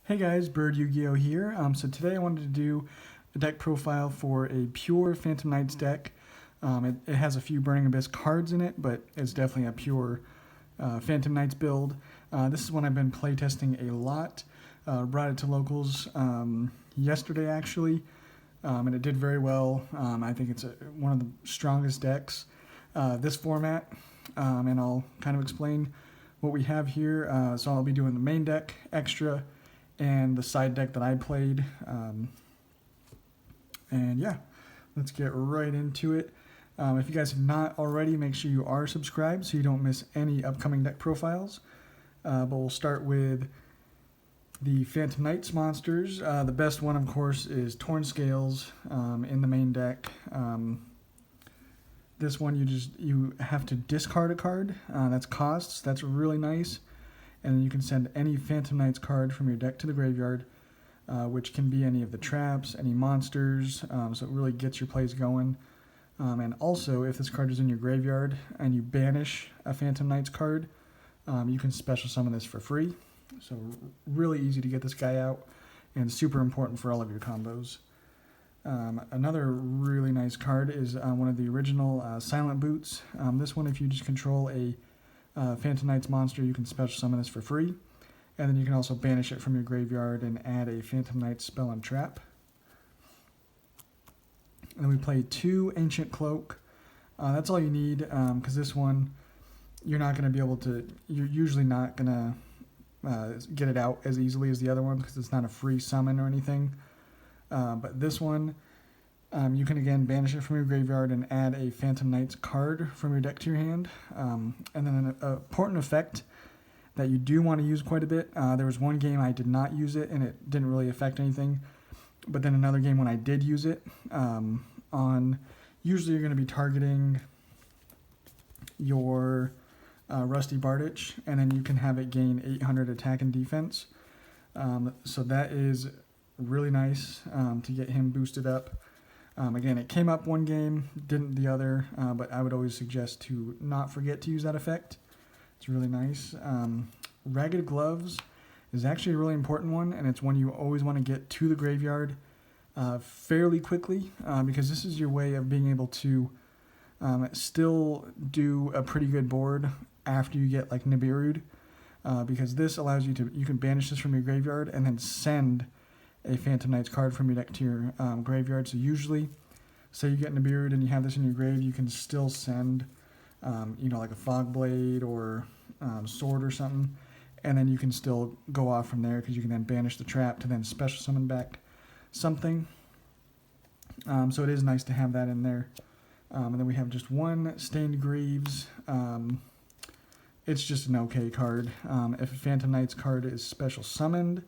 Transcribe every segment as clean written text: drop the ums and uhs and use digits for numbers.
Hey guys, Bird Yu-Gi-Oh here. So today I wanted to do a deck profile for a pure Phantom Knights deck. It has a few Burning Abyss cards in it, but it's definitely a pure Phantom Knights build. This is one I've been playtesting a lot. Brought it to locals yesterday actually, and it did very well. I think it's one of the strongest decks this format, and I'll kind of explain what we have here. So I'll be doing the main deck extra and the side deck that I played. And yeah, let's get right into it. If you guys have not already, make sure you are subscribed so you don't miss any upcoming deck profiles. But we'll start with the Phantom Knights monsters. The best one, of course, is Torn Scales in the main deck. This one you have to discard a card. That's costs. That's really nice. And then you can send any Phantom Knights card from your deck to the graveyard, which can be any of the traps, any monsters, so it really gets your plays going. And also, if this card is in your graveyard and you banish a Phantom Knights card, you can special summon this for free. So really easy to get this guy out and super important for all of your combos. Another really nice card is one of the original Silent Boots. This one, if you just control a Phantom Knights monster, you can special summon this for free. And then you can also banish it from your graveyard and add a Phantom Knights spell and trap. And then we play 2 Ancient Cloak. That's all you need, because this one, you're usually not going to get it out as easily as the other one because it's not a free summon or anything. But this one, you can again banish it from your graveyard and add a Phantom Knights card from your deck to your hand. And then an important effect that you do want to use quite a bit. There was one game I did not use it and it didn't really affect anything. But then another game when I did use it, usually you're going to be targeting your Rusty Bardich, and then you can have it gain 800 attack and defense. So that is really nice to get him boosted up. Again, it came up one game, didn't the other, but I would always suggest to not forget to use that effect. It's really nice. Ragged Gloves is actually a really important one, and it's one you always want to get to the graveyard fairly quickly, because this is your way of being able to still do a pretty good board after you get like Nibiru'd, because this allows you can banish this from your graveyard and then send a Phantom Knights card from your deck to your graveyard. So usually, say you get Nibiru'd and you have this in your grave, you can still send, like a Fog Blade or Sword or something, and then you can still go off from there because you can then banish the trap to then special summon back something. So it is nice to have that in there. And then we have just 1 Stained Greaves. It's just an okay card. If a Phantom Knights card is special summoned,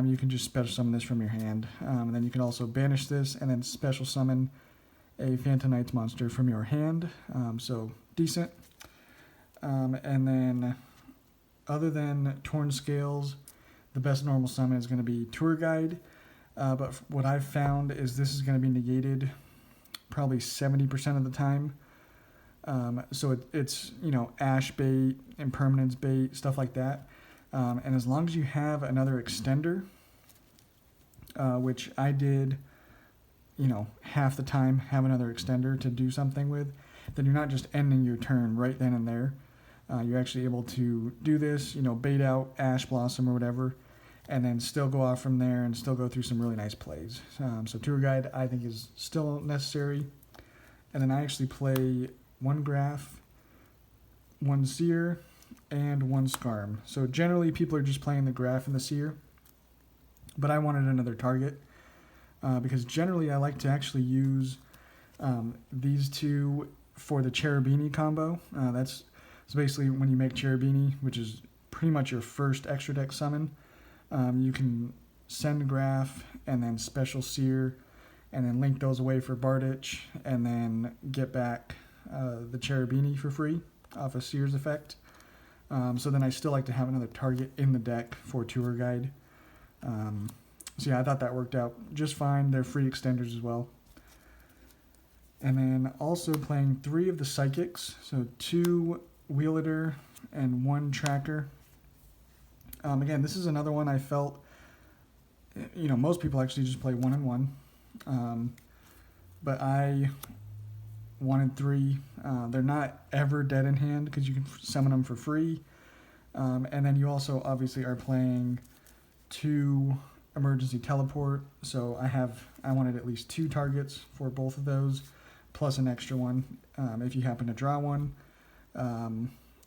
you can just special summon this from your hand. And then you can also banish this and then special summon a Phantom Knights monster from your hand. So decent. And then other than Torn Scales, the best normal summon is going to be Tour Guide. But what I've found is this is going to be negated probably 70% of the time. So it's Ash Bait, Impermanence Bait, stuff like that. And as long as you have another extender, which I did, half the time have another extender to do something with, then you're not just ending your turn right then and there. You're actually able to do this, bait out Ash Blossom or whatever, and then still go off from there and still go through some really nice plays. So Tour Guide, I think, is still necessary. And then I actually play 1 Graph, 1 Seer, and 1 Skarm. So generally people are just playing the Graph and the Seer, but I wanted another target because generally I like to actually use these 2 for the Cherubini combo. So basically when you make Cherubini, which is pretty much your first extra deck summon, you can send Graph and then special Seer and then link those away for Bardich and then get back the Cherubini for free off of Seer's effect. So then I still like to have another target in the deck for Tour Guide. So yeah, I thought that worked out just fine. They're free extenders as well. And then also playing 3 of the Psychics, so 2 Wielder and 1 Tracker. Again, this is another one I felt most people actually just play 1 and 1. But I wanted 3. They're not ever dead in hand because you can summon them for free. And then you also obviously are playing 2 emergency teleport. So I wanted at least 2 targets for both of those, plus an extra one if you happen to draw one.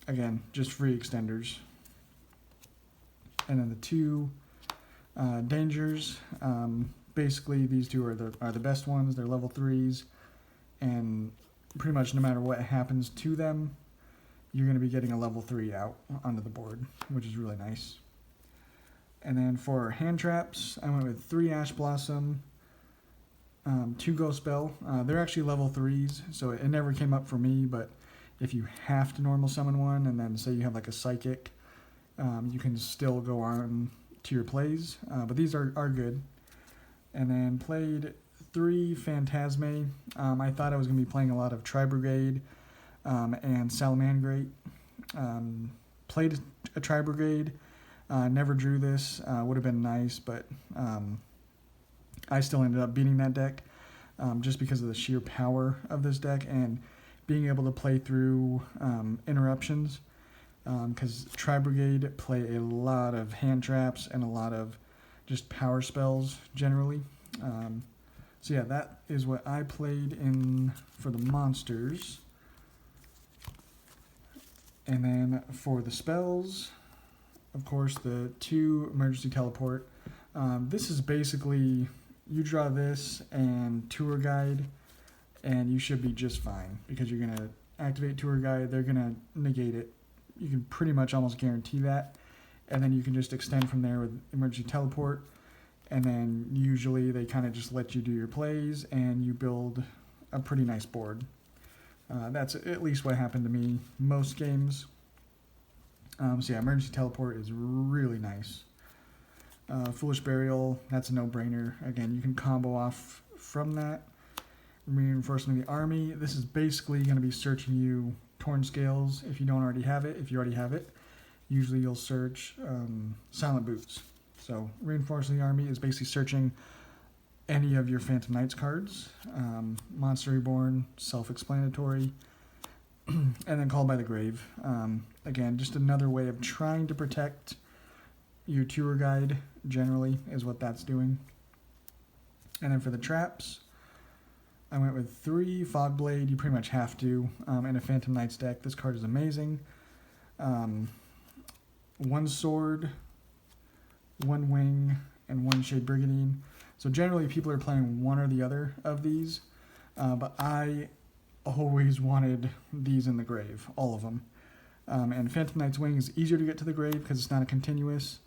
Again, just free extenders. And then the 2 dangers. Basically, these 2 are the best ones. They're level 3s, and pretty much no matter what happens to them, you're going to be getting a level 3 out onto the board, which is really nice. And then for hand traps, I went with 3 Ash Blossom, 2 Ghost Spell. They're actually level 3s, so it never came up for me, but if you have to normal summon one, and then say you have like a Psychic, you can still go on to your plays, but these are good. And then played 3 Phantasme. I thought I was going to be playing a lot of Tri-Brigade and Salamangreat. Played a Tri-Brigade. Never drew this. Would have been nice, but I still ended up beating that deck just because of the sheer power of this deck and being able to play through interruptions. Because Tri-Brigade play a lot of hand traps and a lot of just power spells generally. So yeah, that is what I played in for the monsters. And then for the spells, of course, the 2 emergency teleport. This is basically, you draw this and Tour Guide, and you should be just fine because you're going to activate Tour Guide, they're going to negate it. You can pretty much almost guarantee that. And then you can just extend from there with emergency teleport. And then usually they kind of just let you do your plays and you build a pretty nice board. That's at least what happened to me most games. So yeah, emergency teleport is really nice. Foolish Burial, that's a no-brainer. Again, you can combo off from that. Reinforcement of the Army, this is basically going to be searching you Torn Scales if you don't already have it. If you already have it, usually you'll search Silent Boots. So Reinforcement of the Army is basically searching any of your Phantom Knights cards. Monster Reborn, self-explanatory. And then Called by the Grave. Again, just another way of trying to protect your Tour Guide, generally, is what that's doing. And then for the traps, I went with 3 Fogblade. You pretty much have to in a Phantom Knights deck. This card is amazing. 1 Sword, 1 Wing, and 1 Shade Brigandine. So generally people are playing one or the other of these, but I always wanted these in the grave, all of them. And Phantom Knight's Wing is easier to get to the grave because it's not a continuous,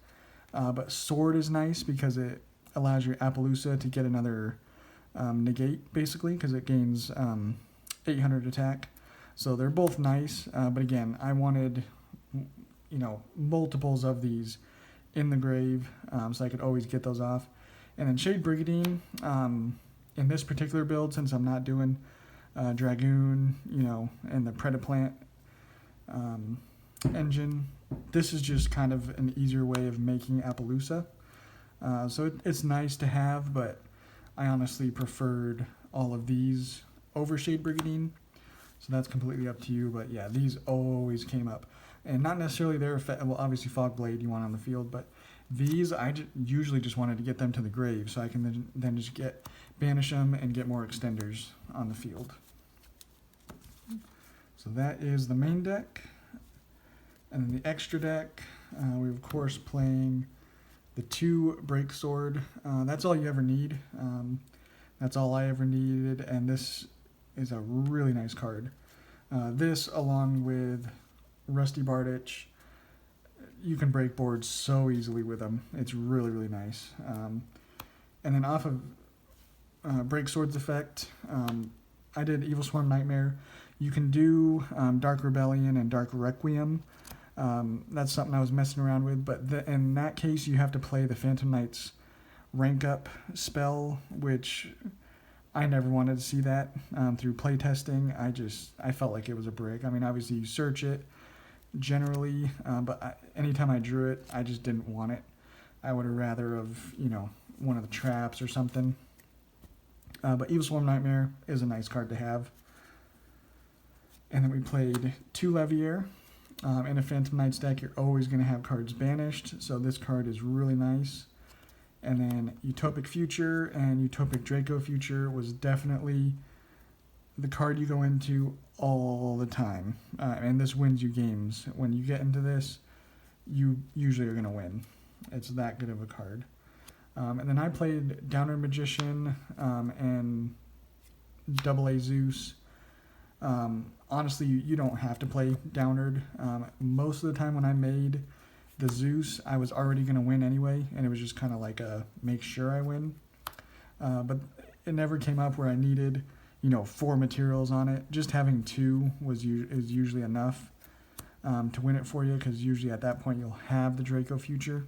but Sword is nice because it allows your Appaloosa to get another negate, basically, because it gains 800 attack. So they're both nice, but again, I wanted, multiples of these in the grave, so I could always get those off. And then Shade Brigandine, in this particular build, since I'm not doing Dragoon, and the Predaplant engine, this is just kind of an easier way of making Appaloosa. So it's nice to have, but I honestly preferred all of these over Shade Brigandine. So that's completely up to you, but yeah, these always came up. And not necessarily their effect, well, obviously Fogblade you want on the field, but these, usually just wanted to get them to the grave, so I can then just banish them and get more extenders on the field. So that is the main deck. And then the extra deck, we're of course playing the 2 Break Sword. That's all you ever need. That's all I ever needed, and this is a really nice card. This, along with Rusty Bardich, you can break boards so easily with them. It's really, really nice. And then off of Break Sword's effect, I did Evil Swarm Nightmare. You can do Dark Rebellion and Dark Requiem. That's something I was messing around with, but in that case, you have to play the Phantom Knights rank up spell, which I never wanted to see that through playtesting. I felt like it was a brick. I mean, obviously you search it generally, but anytime I drew it, I just didn't want it. I would have rather of, one of the traps or something. But Evil Swarm Nightmare is a nice card to have. And then we played 2 Levier. In a Phantom Knights deck, you're always going to have cards banished, so this card is really nice. And then Utopic Future and Utopic Draco Future was definitely the card you go into all the time. And this wins you games. When you get into this, you usually are going to win. It's that good of a card. And then I played Downerd Magician and AA Zeus. Honestly, you don't have to play Downerd. Most of the time when I made the Zeus, I was already going to win anyway, and it was just kind of like a make sure I win. But it never came up where I needed, 4 materials on it. Just having 2 is usually enough to win it for you, because usually at that point you'll have the Draco Future.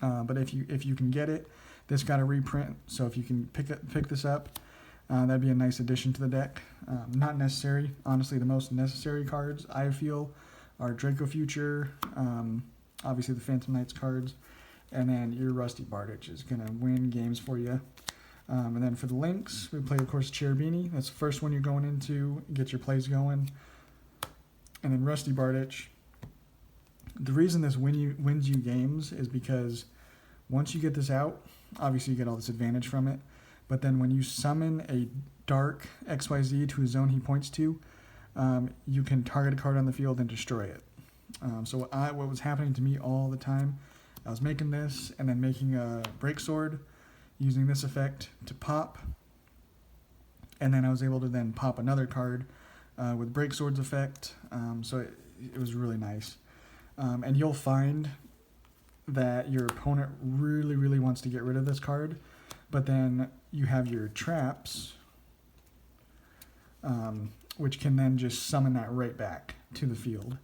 But if you can get it, this got a reprint, so if you can pick this up, that'd be a nice addition to the deck. Not necessary. Honestly, the most necessary cards, I feel, are Draco Future, obviously the Phantom Knights cards, and then your Rusty Bardich is going to win games for you. And then for the links, we play, of course, Cherubini. That's the first one you're going into, get your plays going. And then Rusty Bardich. The reason this wins you games is because once you get this out, obviously you get all this advantage from it, but then when you summon a dark XYZ to a zone he points to, you can target a card on the field and destroy it. So what was happening to me all the time, I was making this and then making a Break Sword, using this effect to pop, and then I was able to then pop another card with Break Sword's effect, so it was really nice. And you'll find that your opponent really, really wants to get rid of this card, but then you have your traps, which can then just summon that right back to the field.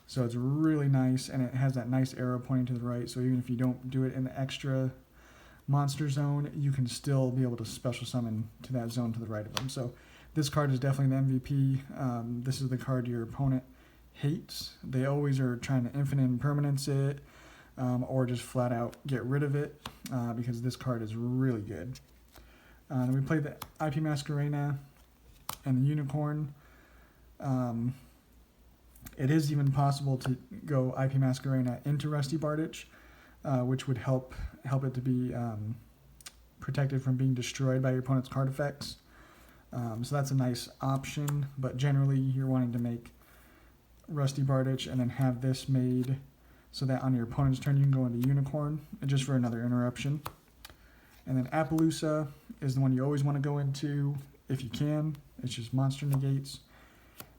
So it's really nice, and it has that nice arrow pointing to the right, so even if you don't do it in the extra monster zone, you can still be able to special summon to that zone to the right of them. So this card is definitely the MVP. This is the card your opponent hates. They always are trying to infinite impermanence it, or just flat out get rid of it, because this card is really good. Then we played the IP Masquerena and the Unicorn. It is even possible to go IP Masquerena into Rusty Bardich, which would help it to be protected from being destroyed by your opponent's card effects. So that's a nice option, but generally you're wanting to make Rusty Bardich and then have this made so that on your opponent's turn you can go into Unicorn, just for another interruption. And then Appaloosa is the one you always want to go into if you can. It's just monster negates.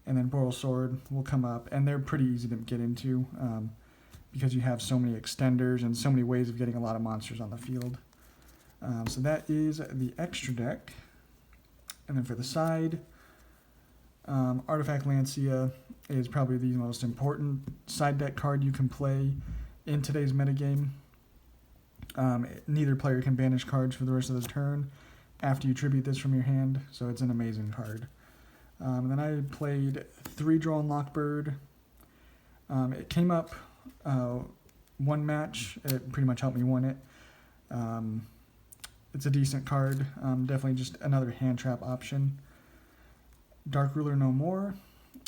And then Boral Sword will come up, and they're pretty easy to get into because you have so many extenders and so many ways of getting a lot of monsters on the field. So that is the extra deck. And then for the side, Artifact Lancia is probably the most important side deck card you can play in today's metagame. Neither player can banish cards for the rest of the turn after you tribute this from your hand, so it's an amazing card. And then I played 3 Draw and Lockbird. It came up one match. It pretty much helped me win it. It's a decent card. Definitely just another hand trap option. Dark Ruler No More.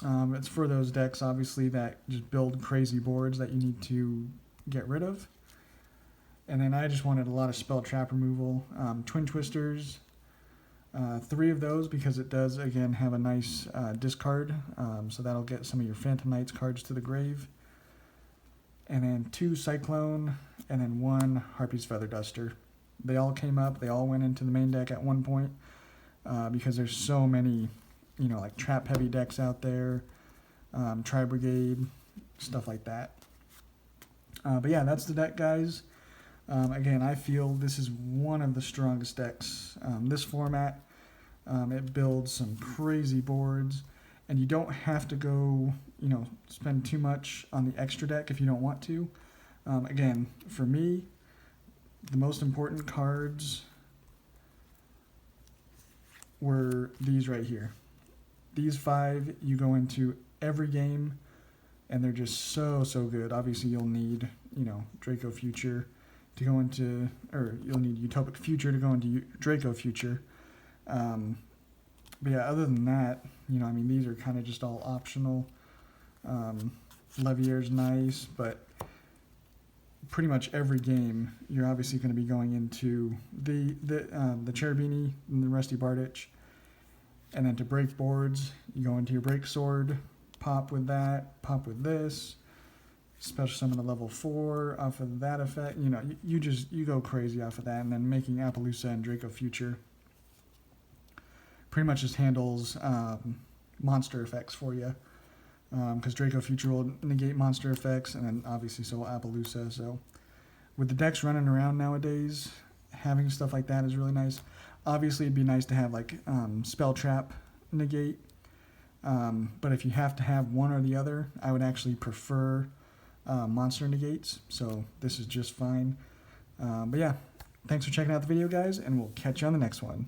It's for those decks, obviously, that just build crazy boards that you need to get rid of. And then I just wanted a lot of spell trap removal. Twin Twisters. 3 of those, because it does, again, have a nice discard. So that'll get some of your Phantom Knights cards to the grave. And then 2 Cyclone, and then 1 Harpy's Feather Duster. They all came up. They all went into the main deck at one point because there's so many, like trap-heavy decks out there, Tri-Brigade, stuff like that. But yeah, that's the deck, guys. Again, I feel this is one of the strongest decks. This format, it builds some crazy boards, and you don't have to go, spend too much on the extra deck if you don't want to. Again, for me, the most important cards were these right here. These 5 you go into every game, and they're just so good. Obviously, you'll need, Draco Future. to go into, or you'll need Utopic Future to go into Draco Future. But yeah, other than that, you know, I mean, these are kind of just all optional. Levier's nice, but pretty much every game you're obviously going to be going into the Cherubini and the Rusty Bardich, and then to break boards, you go into your Break Sword, pop with that, pop with this, special summon a level 4 off of that effect. You know, you go crazy off of that, and then making Appaloosa and Draco Future pretty much just handles monster effects for you, because Draco Future will negate monster effects, and then obviously so will Appaloosa. So with the decks running around nowadays, having stuff like that is really nice. Obviously it'd be nice to have like Spell Trap negate, but if you have to have one or the other, I would actually prefer monster negates, so this is just fine. But yeah, thanks for checking out the video, guys, and we'll catch you on the next one.